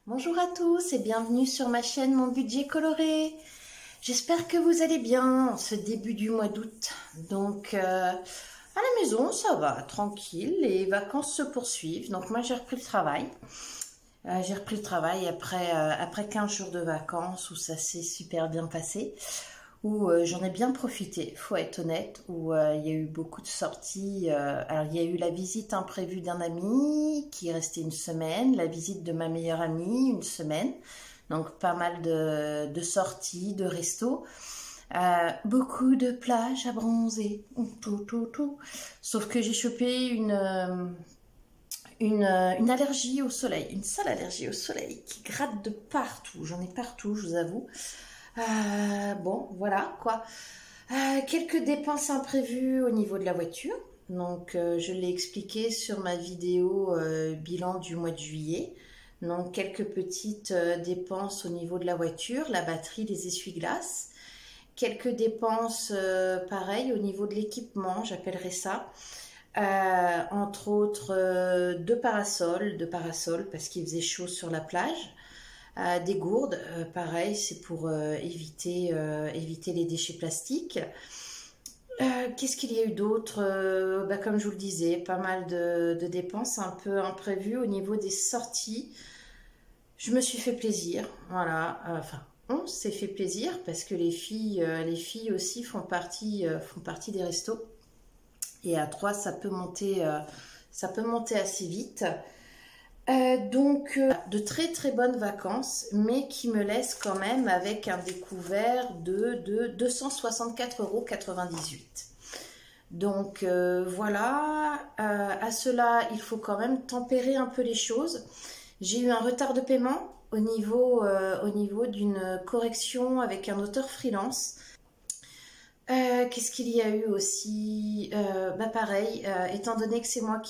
Bonjour à tous et bienvenue sur ma chaîne Mon Budget Coloré. J'espère que vous allez bien en ce début du mois d'août. Donc à la maison ça va, tranquille, les vacances se poursuivent. Donc moi j'ai repris le travail. Après 15 jours de vacances où ça s'est super bien passé. Où j'en ai bien profité, faut être honnête, où il y a eu beaucoup de sorties. Alors il y a eu la visite imprévue d'un ami qui est resté une semaine, la visite de ma meilleure amie une semaine, donc pas mal de sorties, de restos, beaucoup de plages à bronzer, tout. Sauf que j'ai chopé une allergie au soleil, une sale allergie au soleil qui gratte de partout, j'en ai partout je vous avoue. Bon, voilà quoi. Quelques dépenses imprévues au niveau de la voiture. Donc, je l'ai expliqué sur ma vidéo bilan du mois de juillet. Donc, quelques petites dépenses au niveau de la voiture, la batterie, les essuie-glaces. Quelques dépenses, pareil, au niveau de l'équipement, j'appellerais ça. Entre autres, deux parasols parce qu'il faisait chaud sur la plage. Des gourdes, pareil, c'est pour éviter les déchets plastiques. Qu'est-ce qu'il y a eu d'autre? Comme je vous le disais, pas mal de dépenses un peu imprévues au niveau des sorties. Je me suis fait plaisir, voilà. Enfin, on s'est fait plaisir parce que les filles aussi font partie des restos. Et à 3, ça peut monter assez vite. De très très bonnes vacances, mais qui me laissent quand même avec un découvert de 264,98 €. Donc voilà, à cela, il faut quand même tempérer un peu les choses. J'ai eu un retard de paiement au niveau d'une correction avec un auteur freelance. Qu'est-ce qu'il y a eu aussi? Pareil, étant donné que c'est moi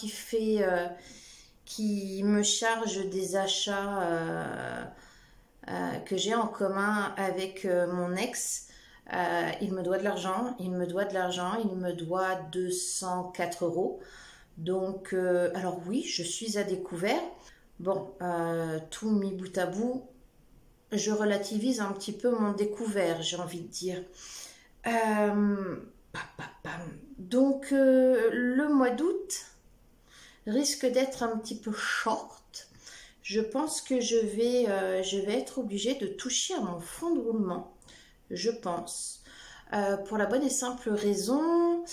qui me charge des achats que j'ai en commun avec mon ex. Il me doit de l'argent, il me doit 204 €. Donc, alors oui, je suis à découvert. Bon, tout mis bout à bout, je relativise un petit peu mon découvert, j'ai envie de dire. Donc, le mois d'août risque d'être un petit peu short. Je pense que je vais être obligée de toucher à mon fonds de roulement, je pense. Pour la bonne et simple raison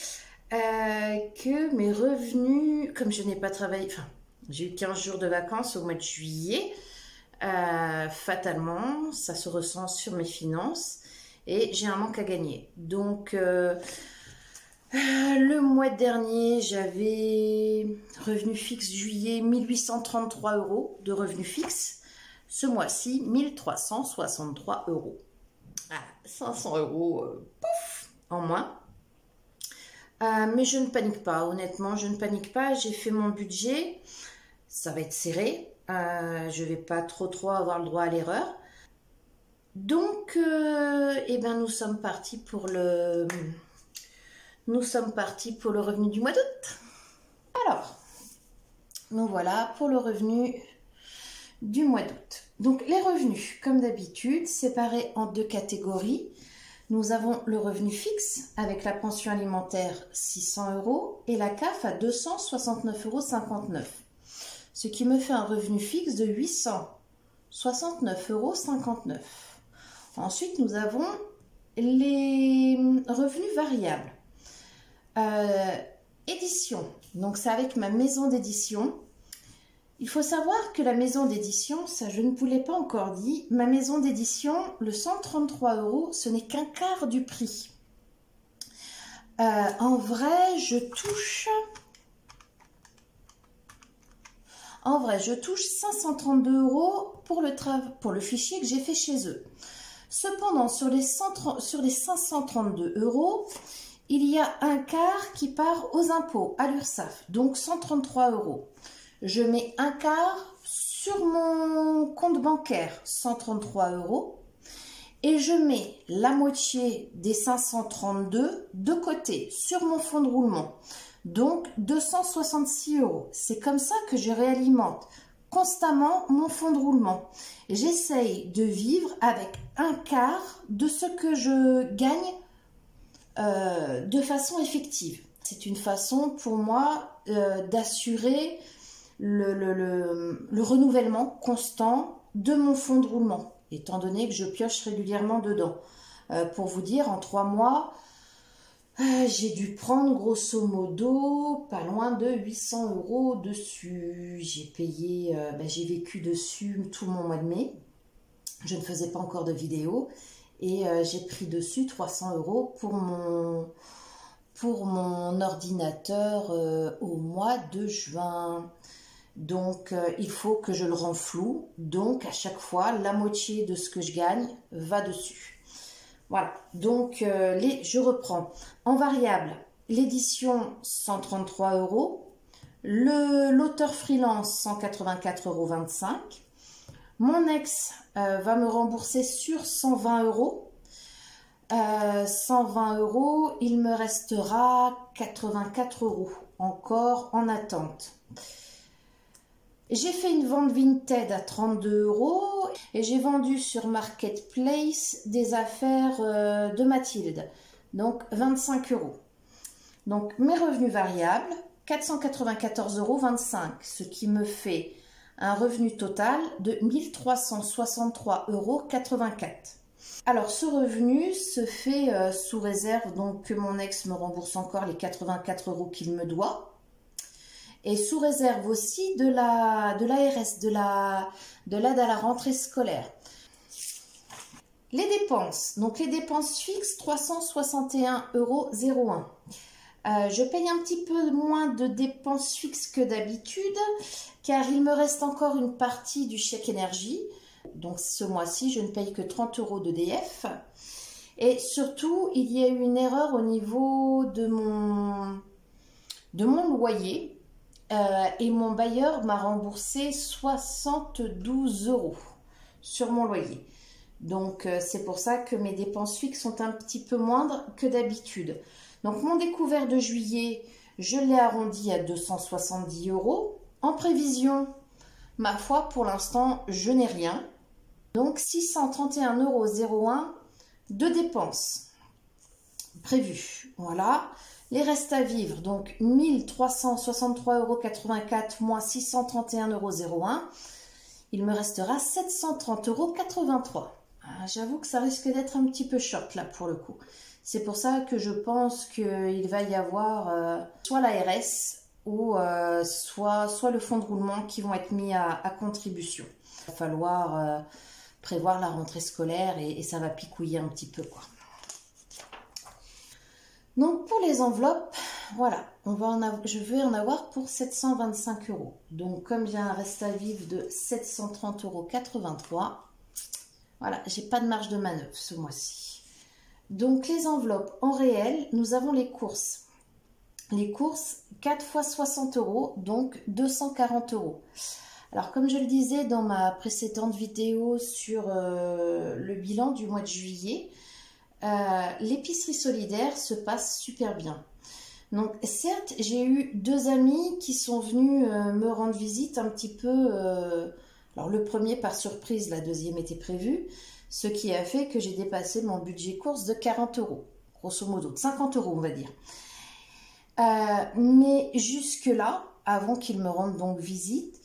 que mes revenus, comme je n'ai pas travaillé, enfin, j'ai eu 15 jours de vacances au mois de juillet, fatalement, ça se ressent sur mes finances et j'ai un manque à gagner. Donc, le mois dernier, j'avais revenu fixe juillet 1833 € de revenus fixes. Ce mois-ci, 1363 €. 500 € pouf, en moins. Mais je ne panique pas, honnêtement, je ne panique pas. J'ai fait mon budget, ça va être serré. Je ne vais pas trop avoir le droit à l'erreur. Donc, nous sommes partis pour le revenu du mois d'août. Alors, nous voilà pour le revenu du mois d'août. Donc, les revenus, comme d'habitude, séparés en deux catégories. Nous avons le revenu fixe avec la pension alimentaire 600 € et la CAF à 269,59 €. Ce qui me fait un revenu fixe de 869,59 €. Ensuite, nous avons les revenus variables. Édition, donc c'est avec ma maison d'édition. Il faut savoir que la maison d'édition, ça je ne vous l'ai pas encore dit, ma maison d'édition, le 133 €, ce n'est qu'un quart du prix. En vrai, je touche 532 € pour le fichier que j'ai fait chez eux. Cependant, sur les 532 €, il y a un quart qui part aux impôts, à l'URSSAF, donc 133 €. Je mets un quart sur mon compte bancaire, 133 €, et je mets la moitié des 532 de côté sur mon fonds de roulement, donc 266 €. C'est comme ça que je réalimente constamment mon fonds de roulement. J'essaye de vivre avec un quart de ce que je gagne de façon effective. C'est une façon pour moi d'assurer le renouvellement constant de mon fonds de roulement, étant donné que je pioche régulièrement dedans. Pour vous dire, en 3 mois, j'ai dû prendre grosso modo pas loin de 800 € dessus. J'ai payé, j'ai vécu dessus tout mon mois de mai. Je ne faisais pas encore de vidéo et j'ai pris dessus 300 € pour mon ordinateur au mois de juin. Donc il faut que je le renfloue. Donc à chaque fois, la moitié de ce que je gagne va dessus. Voilà, donc je reprends. En variable, l'édition 133 €, l'auteur freelance 184,25 €. Mon ex va me rembourser sur 120 €. 120 €, il me restera 84 € encore en attente. J'ai fait une vente Vinted à 32 € et j'ai vendu sur Marketplace des affaires de Mathilde, donc 25 €. Donc mes revenus variables, 494,25 €, ce qui me fait un revenu total de 1363,84 €. Alors ce revenu se fait sous réserve donc que mon ex me rembourse encore les 84 € qu'il me doit. Et sous réserve aussi de l'ARS, de l'aide à la rentrée scolaire. Les dépenses, donc les dépenses fixes, 361,01 €. Je paye un petit peu moins de dépenses fixes que d'habitude, car il me reste encore une partie du chèque énergie. Donc ce mois-ci, je ne paye que 30 € d'EDF. Et surtout, il y a eu une erreur au niveau de mon loyer. Et mon bailleur m'a remboursé 72 € sur mon loyer. Donc c'est pour ça que mes dépenses fixes sont un petit peu moindres que d'habitude. Donc mon découvert de juillet, je l'ai arrondi à 270 €. En prévision, ma foi, pour l'instant, je n'ai rien. Donc 631,01 € de dépenses prévues. Voilà. Les restes à vivre, donc 1363,84 € moins 631,01 €. Il me restera 730,83 €. J'avoue que ça risque d'être un petit peu short là pour le coup. C'est pour ça que je pense qu'il va y avoir soit l'ARS ou soit le fonds de roulement qui vont être mis à contribution. Il va falloir prévoir la rentrée scolaire et ça va picouiller un petit peu quoi. Donc pour les enveloppes, voilà, je vais en avoir pour 725 €. Donc comme j'ai un reste à vivre de 730,83 €, voilà, j'ai pas de marge de manœuvre ce mois-ci. Donc les enveloppes en réel, nous avons les courses. Les courses, 4 fois 60 €, donc 240 €. Alors comme je le disais dans ma précédente vidéo sur le bilan du mois de juillet, l'épicerie solidaire se passe super bien. Donc certes, j'ai eu 2 amis qui sont venus me rendre visite un petit peu. Alors le premier par surprise, la deuxième était prévue, ce qui a fait que j'ai dépassé mon budget course de 40 €, grosso modo, de 50 € on va dire. Mais jusque-là, avant qu'ils me rendent donc visite,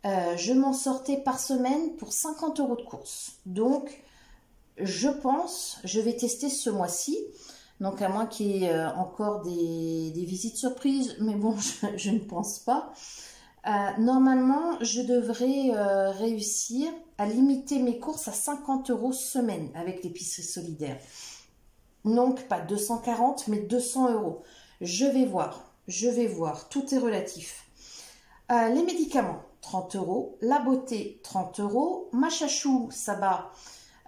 je m'en sortais par semaine pour 50 € de course. Donc je pense, je vais tester ce mois-ci, donc à moins qu'il y ait encore des visites surprises, mais bon, je ne pense pas. Normalement, je devrais réussir à limiter mes courses à 50 € semaine avec l'épicerie solidaire. Donc pas 240, mais 200 €. Je vais voir, tout est relatif. Les médicaments, 30 €, la beauté, 30 €, ma chachou, ça bat.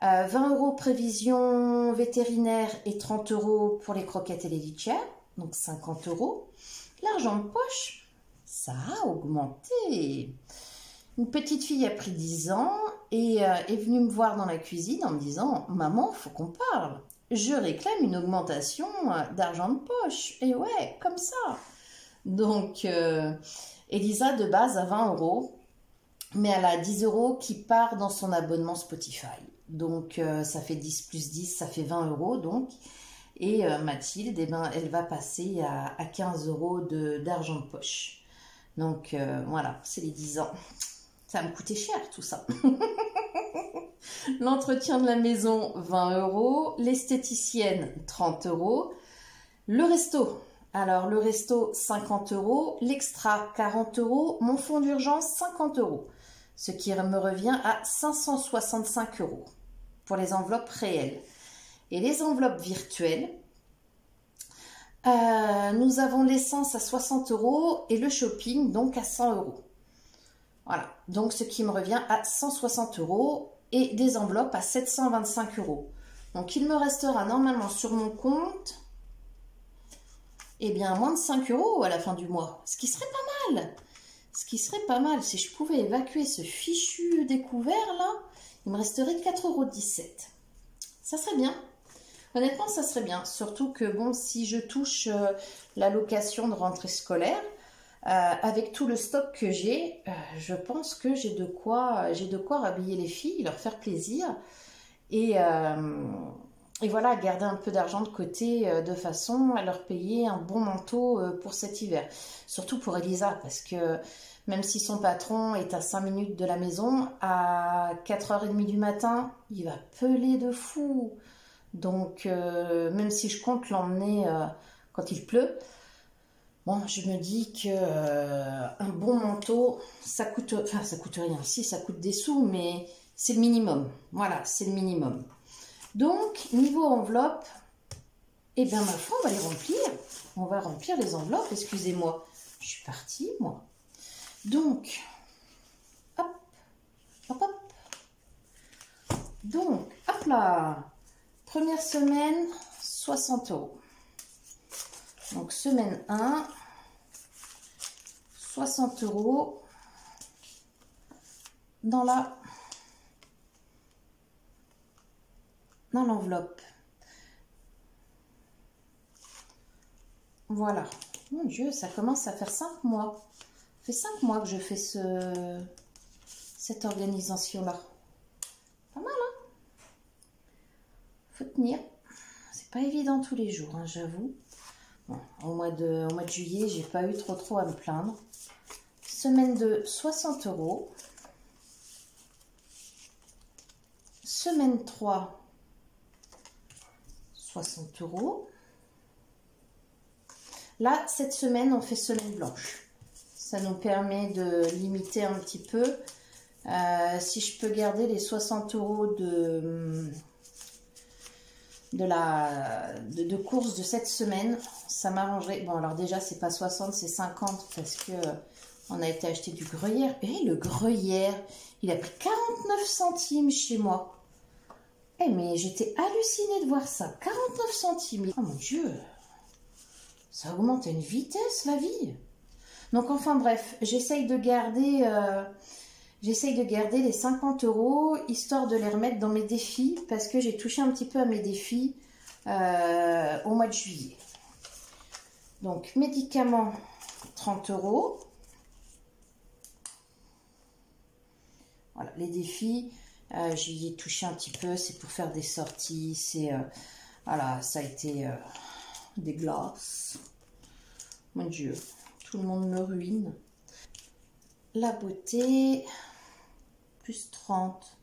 20 € prévision vétérinaire et 30 € pour les croquettes et les litières, donc 50 €. L'argent de poche, ça a augmenté. Une petite fille a pris 10 ans et est venue me voir dans la cuisine en me disant « Maman, faut qu'on parle. Je réclame une augmentation d'argent de poche. » Et ouais, comme ça. Donc, Elisa, de base, à 20 €. mais elle a 10 € qui part dans son abonnement Spotify. Donc, ça fait 10 plus 10, ça fait 20 € donc. Et Mathilde, eh ben, elle va passer à 15 € d'argent de poche. Donc, voilà, c'est les 10 ans. Ça va me coûter cher, tout ça. L'entretien de la maison, 20 €. L'esthéticienne, 30 €. Le resto. Alors, le resto, 50 €. L'extra, 40 €. Mon fonds d'urgence, 50 €. Ce qui me revient à 565 € pour les enveloppes réelles. Et les enveloppes virtuelles, nous avons l'essence à 60 € et le shopping donc à 100 €. Voilà, donc ce qui me revient à 160 € et des enveloppes à 725 €. Donc il me restera normalement sur mon compte, eh bien, moins de 5 € à la fin du mois, ce qui serait pas mal. Ce qui serait pas mal, si je pouvais évacuer ce fichu découvert là, il me resterait 4,17 €. Ça serait bien. Honnêtement, ça serait bien. Surtout que, bon, si je touche l'allocation de rentrée scolaire, avec tout le stock que j'ai, je pense que j'ai de quoi rhabiller les filles, leur faire plaisir. Et voilà, garder un peu d'argent de côté de façon à leur payer un bon manteau pour cet hiver. Surtout pour Elisa, parce que même si son patron est à 5 minutes de la maison, à 4h30 du matin, il va peler de fou. Donc, même si je compte l'emmener quand il pleut, bon, je me dis que un bon manteau, ça coûte rien. Si, ça coûte des sous, mais c'est le minimum. Voilà, c'est le minimum. Donc, niveau enveloppe, eh bien, ma foi, on va les remplir. On va remplir les enveloppes, excusez-moi. Je suis partie, moi. Donc, hop, hop, hop. Donc, hop là. Première semaine, 60 €. Donc, semaine 1, 60 € dans l'enveloppe. Voilà. Mon Dieu, ça commence à faire 5 mois. Ça fait 5 mois que je fais cette organisation-là. Pas mal, hein? Faut tenir. C'est pas évident tous les jours, hein, j'avoue. Bon, au mois de juillet, j'ai pas eu trop à me plaindre. Semaine 2, 60 €. Semaine 3, 60 €. Là, cette semaine, on fait semaine blanche. Ça nous permet de limiter un petit peu. Si je peux garder les 60 € de course de cette semaine, ça m'arrangerait. Bon, alors déjà, c'est pas 60, c'est 50 parce que on a été acheter du gruyère. Et le gruyère, il a pris 49 centimes chez moi. Eh, mais j'étais hallucinée de voir ça. 49 centimes. Oh mon Dieu, ça augmente à une vitesse, la vie. Donc, enfin bref, j'essaye de garder les 50 € histoire de les remettre dans mes défis parce que j'ai touché un petit peu à mes défis au mois de juillet. Donc, médicaments, 30 €. Voilà, les défis, j'y ai touché un petit peu, c'est pour faire des sorties, c'est, voilà, ça a été des glaces. Mon Dieu, tout le monde me ruine. La beauté, plus 30.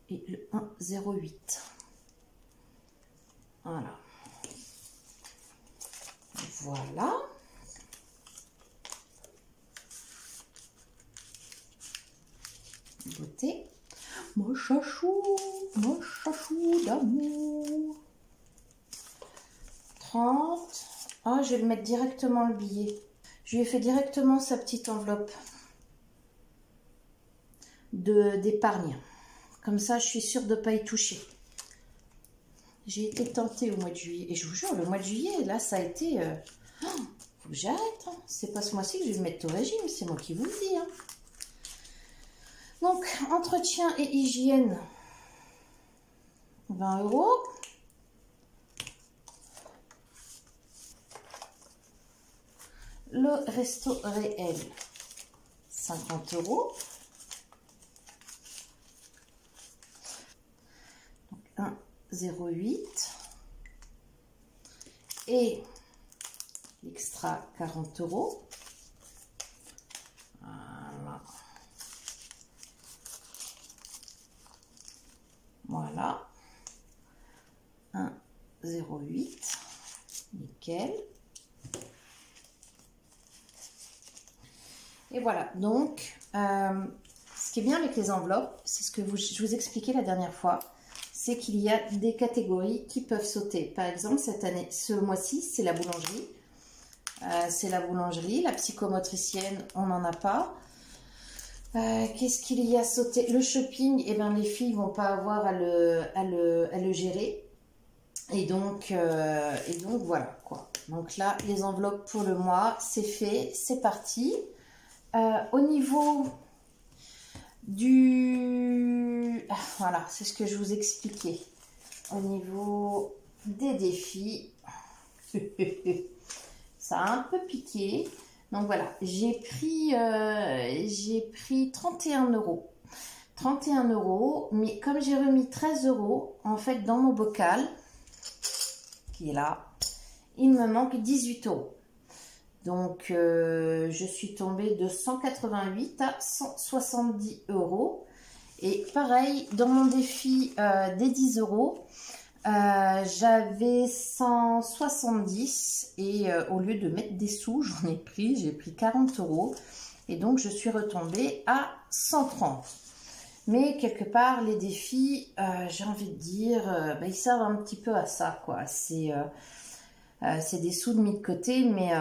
Et le 1,08. Voilà. Voilà. Beauté. Mon chachou d'amour. 30. Ah, je vais le mettre directement le billet. Je lui ai fait directement sa petite enveloppe d'épargne. Comme ça, je suis sûre de ne pas y toucher. J'ai été tentée au mois de juillet. Et je vous jure, le mois de juillet, là, ça a été... faut que j'arrête. Hein. C'est pas ce mois-ci que je vais me mettre au régime. C'est moi qui vous le dis. Hein. Donc, entretien et hygiène, 20 €. Le resto réel, 50 €. Donc 1,08 et l'extra 40 €. Voilà. Voilà. 1,08. Nickel. Et voilà, donc, ce qui est bien avec les enveloppes, c'est ce que je vous expliquais la dernière fois, c'est qu'il y a des catégories qui peuvent sauter. Par exemple, cette année, ce mois-ci, c'est la boulangerie. La psychomotricienne, on n'en a pas. Qu'est-ce qu'il y a sauté? Le shopping, eh ben, les filles vont pas avoir à le gérer. Et donc voilà quoi. Donc là, les enveloppes pour le mois, c'est fait, c'est parti. Au niveau du... Voilà, c'est ce que je vous expliquais. Au niveau des défis, ça a un peu piqué. Donc voilà, j'ai pris 31 €. 31 €, mais comme j'ai remis 13 € en fait dans mon bocal, qui est là, il me manque 18 €. Donc, je suis tombée de 188 à 170 €. Et pareil, dans mon défi des 10 €, j'avais 170 et au lieu de mettre des sous, j'ai pris 40 €. Et donc, je suis retombée à 130. Mais quelque part, les défis, j'ai envie de dire, ils servent un petit peu à ça, quoi. C'est des sous de mis de côté, mais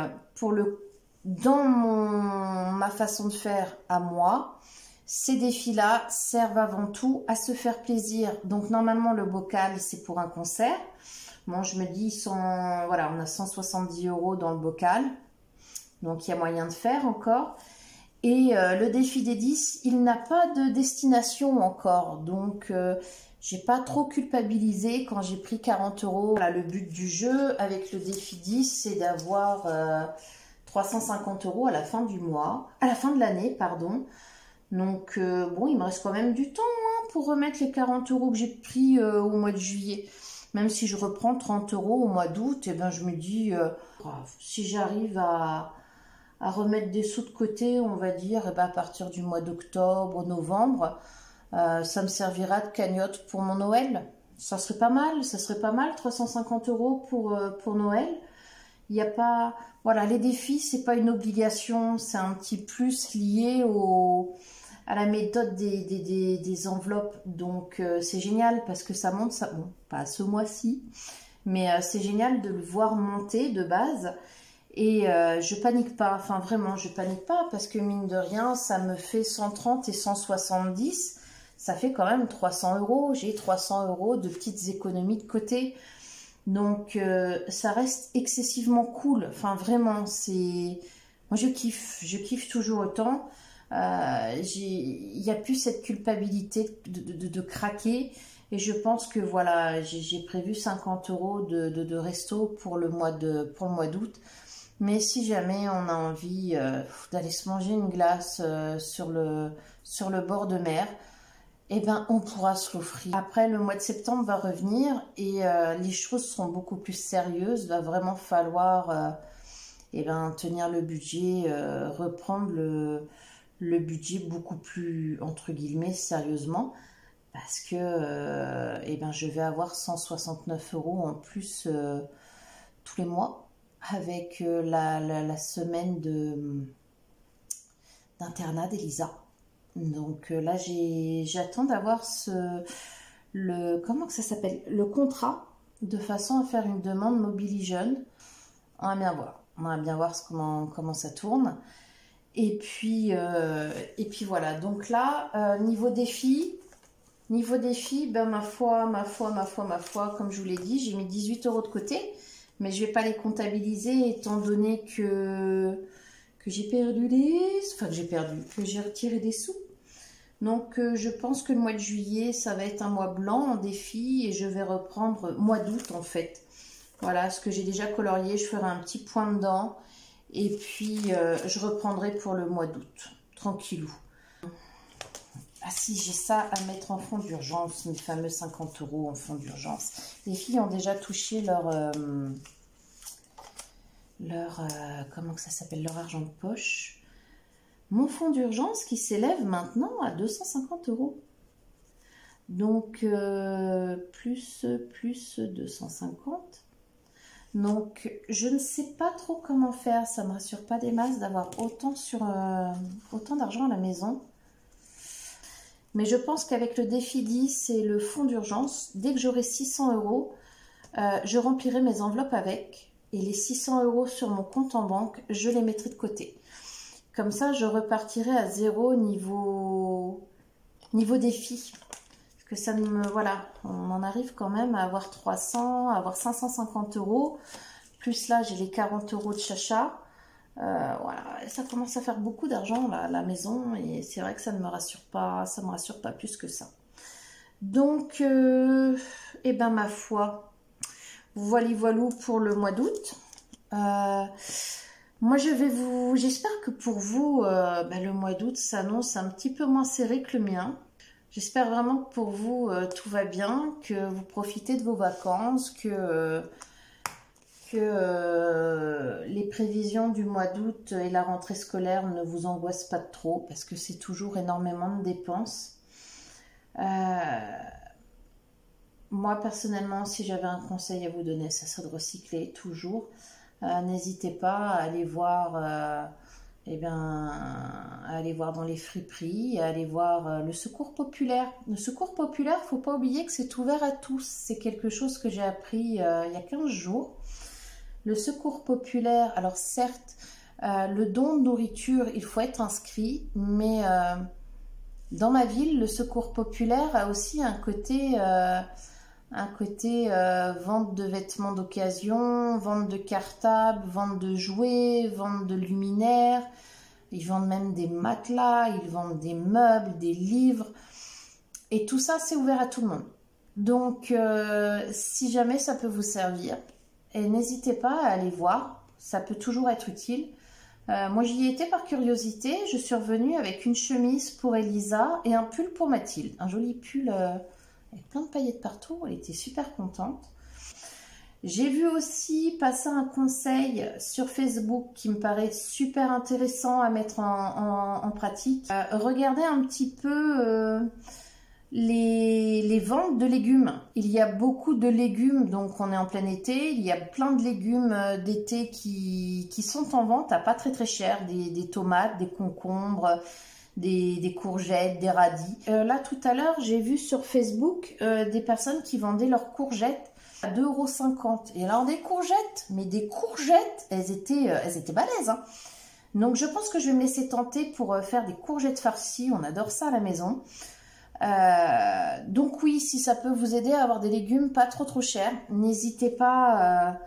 dans ma façon de faire à moi, ces défis-là servent avant tout à se faire plaisir. Donc normalement le bocal c'est pour un concert. Bon, je me dis, voilà, on a 170 € dans le bocal, donc il y a moyen de faire encore. Et le défi des 10, il n'a pas de destination encore, donc j'ai pas trop culpabilisé quand j'ai pris 40 €. Voilà, le but du jeu avec le défi 10, c'est d'avoir 350 € à la fin du mois, à la fin de l'année, pardon. Donc bon, il me reste quand même du temps pour remettre les 40 € que j'ai pris au mois de juillet. Même si je reprends 30 € au mois d'août, et ben je me dis, si j'arrive à remettre des sous de côté, on va dire, et ben à partir du mois d'octobre, novembre, ça me servira de cagnotte pour mon Noël. Ça serait pas mal, 350 € pour Noël. Il n'y a pas... Voilà, les défis, c'est pas une obligation, c'est un petit plus lié à la méthode des enveloppes. Donc, c'est génial parce que ça monte, bon, pas ce mois-ci, mais c'est génial de le voir monter de base. Et je panique pas, enfin vraiment, je panique pas parce que mine de rien, ça me fait 130 et 170. Ça fait quand même 300 €. J'ai 300 € de petites économies de côté. Donc, ça reste excessivement cool. Enfin, vraiment, c'est... Moi, je kiffe toujours autant. Il n'y a plus cette culpabilité de craquer. Et je pense que, voilà, j'ai prévu 50 € de resto pour le mois d'août. Mais si jamais on a envie d'aller se manger une glace sur le bord de mer, eh ben, on pourra se l'offrir. Après, le mois de septembre va revenir et les choses seront beaucoup plus sérieuses. Il va vraiment falloir eh ben, tenir le budget, reprendre le budget beaucoup plus, entre guillemets, sérieusement. Parce que eh ben, je vais avoir 169 € en plus tous les mois avec la semaine d'internat d'Elisa. Donc là, j'attends d'avoir comment que ça s'appelle? Le contrat, de façon à faire une demande Mobilijeunes. On va bien voir. On va bien voir comment ça tourne. Et puis voilà. Donc là, niveau défi, ben ma foi, comme je vous l'ai dit, j'ai mis 18 € de côté. Mais je ne vais pas les comptabiliser étant donné que j'ai perdu que j'ai retiré des sous. Donc, je pense que le mois de juillet, ça va être un mois blanc en défi et je vais reprendre mois d'août en fait. Voilà, ce que j'ai déjà colorié, je ferai un petit point dedans et puis je reprendrai pour le mois d'août, tranquillou. Ah si, j'ai ça à mettre en fonds d'urgence, mes fameux 50 € en fonds d'urgence. Les filles ont déjà touché comment que ça s'appelle, leur argent de poche. Mon fonds d'urgence qui s'élève maintenant à 250 €. Donc, plus 250. Donc, je ne sais pas trop comment faire. Ça ne me rassure pas des masses d'avoir autant d'argent à la maison. Mais je pense qu'avec le défi 10 et le fonds d'urgence, dès que j'aurai 600 €, je remplirai mes enveloppes avec. Et les 600 € sur mon compte en banque, je les mettrai de côté. Comme ça, je repartirai à zéro niveau défi. Parce que ça me... Voilà, on en arrive quand même à avoir 300, à avoir 550 €. Plus là, j'ai les 40 € de chacha. Voilà, ça commence à faire beaucoup d'argent à la maison. Et c'est vrai que ça ne me rassure pas, ça me rassure pas plus que ça. Donc, eh ben ma foi, voilou pour le mois d'août. Moi, j'espère que pour vous, le mois d'août s'annonce un petit peu moins serré que le mien. J'espère vraiment que pour vous, tout va bien, que vous profitez de vos vacances, que les prévisions du mois d'août et la rentrée scolaire ne vous angoissent pas trop, parce que c'est toujours énormément de dépenses. Moi, personnellement, si j'avais un conseil à vous donner, ça serait de recycler toujours. N'hésitez pas à aller voir, à aller voir dans les friperies, à aller voir le Secours Populaire. Le Secours Populaire, il ne faut pas oublier que c'est ouvert à tous. C'est quelque chose que j'ai appris il y a 15 jours. Le Secours Populaire, alors certes, le don de nourriture, il faut être inscrit, mais dans ma ville, le Secours Populaire a aussi un côté vente de vêtements d'occasion, vente de cartables, vente de jouets, vente de luminaires. Ils vendent même des matelas, ils vendent des meubles, des livres. Et tout ça, c'est ouvert à tout le monde. Donc, si jamais ça peut vous servir, et n'hésitez pas à aller voir, ça peut toujours être utile. Moi, j'y ai été par curiosité. Je suis revenue avec une chemise pour Elisa et un pull pour Mathilde. Un joli pull avec plein de paillettes partout. Elle était super contente. J'ai vu aussi passer un conseil sur Facebook qui me paraît super intéressant à mettre en pratique. Regardez un petit peu les ventes de légumes. Il y a beaucoup de légumes, donc on est en plein été. Il y a plein de légumes d'été qui sont en vente à pas très cher. Des tomates, des concombres, des courgettes, des radis. Là, tout à l'heure, j'ai vu sur Facebook des personnes qui vendaient leurs courgettes à 2,50 €. Et alors, des courgettes, mais des courgettes, elles étaient balèzes, hein. Donc, je pense que je vais me laisser tenter pour faire des courgettes farcies. On adore ça à la maison. Donc oui, si ça peut vous aider à avoir des légumes pas trop chers, n'hésitez pas,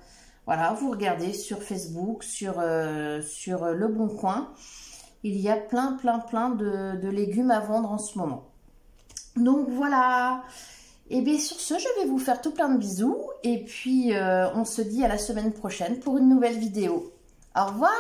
voilà, vous regardez sur Facebook, sur Le Bon Coin, il y a plein de légumes à vendre en ce moment. Donc voilà, et bien sur ce, je vais vous faire tout plein de bisous, et puis on se dit à la semaine prochaine pour une nouvelle vidéo. Au revoir!